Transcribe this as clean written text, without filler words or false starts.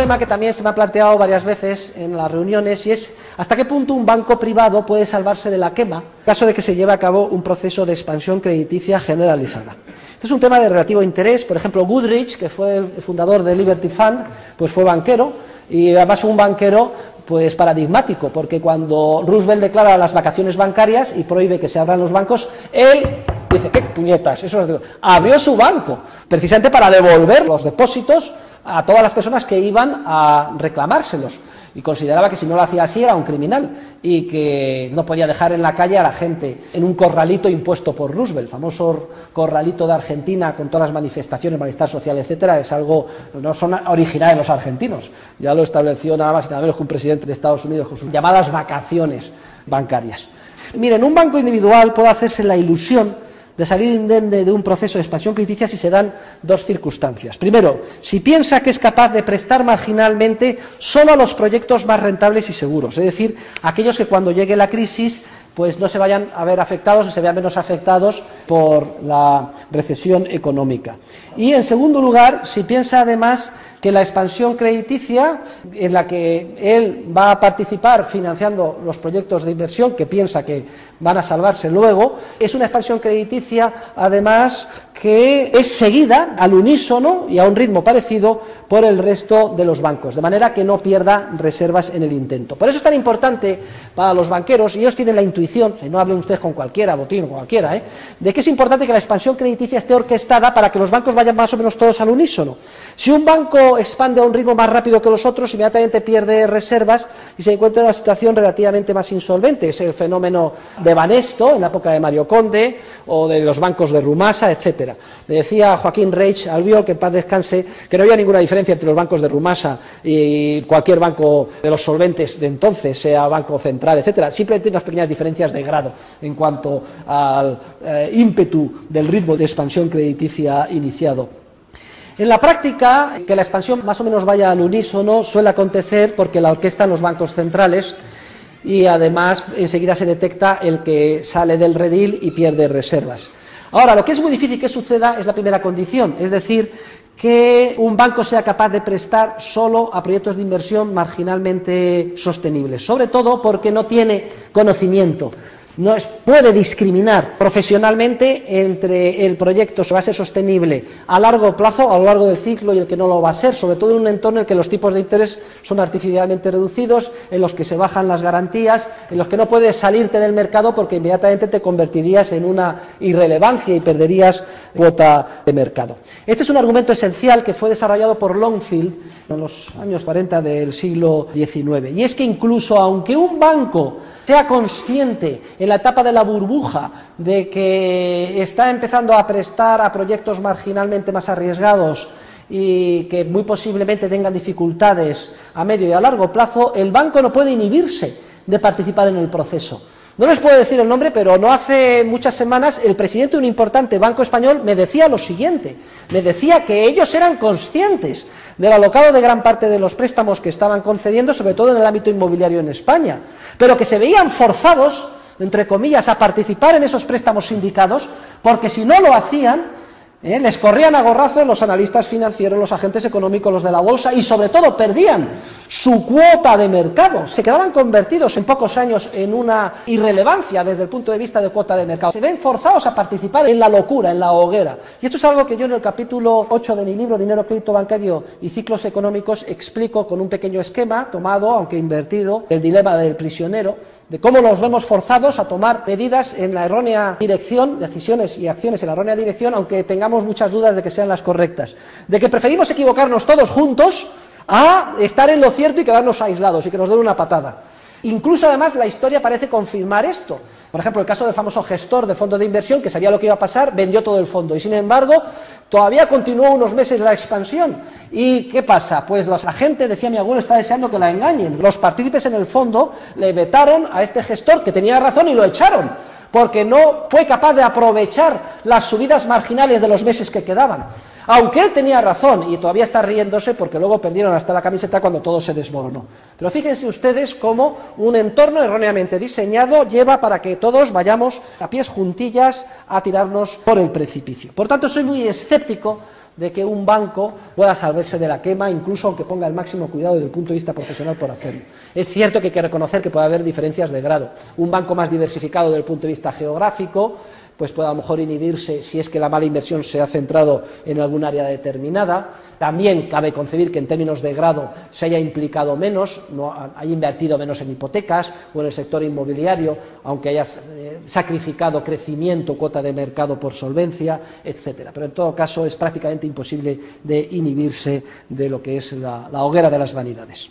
problema que también se me ha planteado varias veces en las reuniones, y es hasta qué punto un banco privado puede salvarse de la quema en caso de que se lleve a cabo un proceso de expansión crediticia generalizada. Este es un tema de relativo interés. Por ejemplo, Goodrich, que fue el fundador de Liberty Fund, pues fue banquero, y además fue un banquero pues paradigmático, porque cuando Roosevelt declara las vacaciones bancarias y prohíbe que se abran los bancos, él dice, ¿qué puñetas? Eso abrió su banco, precisamente para devolver los depósitos a todas las personas que iban a reclamárselos, y consideraba que si no lo hacía así era un criminal y que no podía dejar en la calle a la gente en un corralito impuesto por Roosevelt, el famoso corralito de Argentina con todas las manifestaciones, malestar social, etcétera. Es algo, no son originales los argentinos, ya lo estableció nada más y nada menos que un presidente de Estados Unidos con sus llamadas vacaciones bancarias. Miren, un banco individual puede hacerse la ilusión de salir indemne de un proceso de expansión crediticia si se dan dos circunstancias. Primero, si piensa que es capaz de prestar marginalmente solo a los proyectos más rentables y seguros, es decir, aquellos que cuando llegue la crisis pues no se vayan a ver afectados o se vean menos afectados por la recesión económica. Y en segundo lugar, si piensa además que la expansión crediticia en la que él va a participar financiando los proyectos de inversión que piensa que van a salvarse luego, es una expansión crediticia además que es seguida al unísono y a un ritmo parecido por el resto de los bancos, de manera que no pierda reservas en el intento. Por eso es tan importante para los banqueros, y ellos tienen la intuición, si no hablen ustedes con cualquiera, Botín o con cualquiera, de que es importante que la expansión crediticia esté orquestada para que los bancos vayan más o menos todos al unísono. Si un banco expande a un ritmo más rápido que los otros, inmediatamente pierde reservas y se encuentra en una situación relativamente más insolvente. Es el fenómeno de Banesto en la época de Mario Conde o de los bancos de Rumasa, etcétera. Le decía Joaquín Reich Albiol, que en paz descanse, que no había ninguna diferencia entre los bancos de Rumasa y cualquier banco de los solventes de entonces, sea Banco Central, etcétera. Simplemente unas pequeñas diferencias de grado en cuanto al ímpetu del ritmo de expansión crediticia iniciado. En la práctica, que la expansión más o menos vaya al unísono suele acontecer porque la orquestan los bancos centrales, y además enseguida se detecta el que sale del redil y pierde reservas. Ahora, lo que es muy difícil que suceda es la primera condición, es decir, que un banco sea capaz de prestar solo a proyectos de inversión marginalmente sostenibles, sobre todo porque no tiene conocimiento. No puede discriminar profesionalmente entre el proyecto que va a ser sostenible a largo plazo, a lo largo del ciclo, y el que no lo va a ser, sobre todo en un entorno en el que los tipos de interés son artificialmente reducidos, en los que se bajan las garantías, en los que no puedes salirte del mercado porque inmediatamente te convertirías en una irrelevancia y perderías cuota de mercado. Este es un argumento esencial que fue desarrollado por Longfield en los años 40 del siglo XIX, y es que incluso aunque un banco sea consciente en la etapa de la burbuja de que está empezando a prestar a proyectos marginalmente más arriesgados y que muy posiblemente tengan dificultades a medio y a largo plazo, el banco no puede inhibirse de participar en el proceso. No les puedo decir el nombre, pero no hace muchas semanas el presidente de un importante banco español me decía lo siguiente, me decía que ellos eran conscientes del alocado de gran parte de los préstamos que estaban concediendo, sobre todo en el ámbito inmobiliario en España, pero que se veían forzados, entre comillas, a participar en esos préstamos sindicados, porque si no lo hacían, les corrían a gorrazos los analistas financieros, los agentes económicos, los de la bolsa, y sobre todo perdían su cuota de mercado, se quedaban convertidos en pocos años en una irrelevancia desde el punto de vista de cuota de mercado, se ven forzados a participar en la locura, en la hoguera. Y esto es algo que yo en el capítulo 8 de mi libro Dinero, Crédito Bancario y Ciclos Económicos explico con un pequeño esquema tomado, aunque invertido, del dilema del prisionero, de cómo nos vemos forzados a tomar medidas en la errónea dirección, decisiones y acciones en la errónea dirección, aunque tengamos muchas dudas de que sean las correctas, de que preferimos equivocarnos todos juntos a estar en lo cierto y quedarnos aislados y que nos den una patada. Incluso además la historia parece confirmar esto. Por ejemplo, el caso del famoso gestor de fondos de inversión que sabía lo que iba a pasar, vendió todo el fondo y sin embargo todavía continuó unos meses la expansión. ¿Y qué pasa? Pues la gente, decía mi abuelo, está deseando que la engañen. Los partícipes en el fondo le vetaron a este gestor que tenía razón y lo echaron, porque no fue capaz de aprovechar las subidas marginales de los meses que quedaban. Aunque él tenía razón, y todavía está riéndose porque luego perdieron hasta la camiseta cuando todo se desmoronó. Pero fíjense ustedes cómo un entorno erróneamente diseñado lleva para que todos vayamos a pies juntillas a tirarnos por el precipicio. Por tanto, soy muy escéptico de que un banco pueda salvarse de la quema, incluso aunque ponga el máximo cuidado desde el punto de vista profesional por hacerlo. Es cierto que hay que reconocer que puede haber diferencias de grado. Un banco más diversificado desde el punto de vista geográfico pues puede a lo mejor inhibirse si es que la mala inversión se ha centrado en algún área determinada. También cabe concebir que en términos de grado se haya implicado menos, no haya invertido menos en hipotecas o en el sector inmobiliario, aunque haya sacrificado crecimiento, cuota de mercado por solvencia, etcétera. Pero en todo caso es prácticamente imposible de inhibirse de lo que es la hoguera de las vanidades.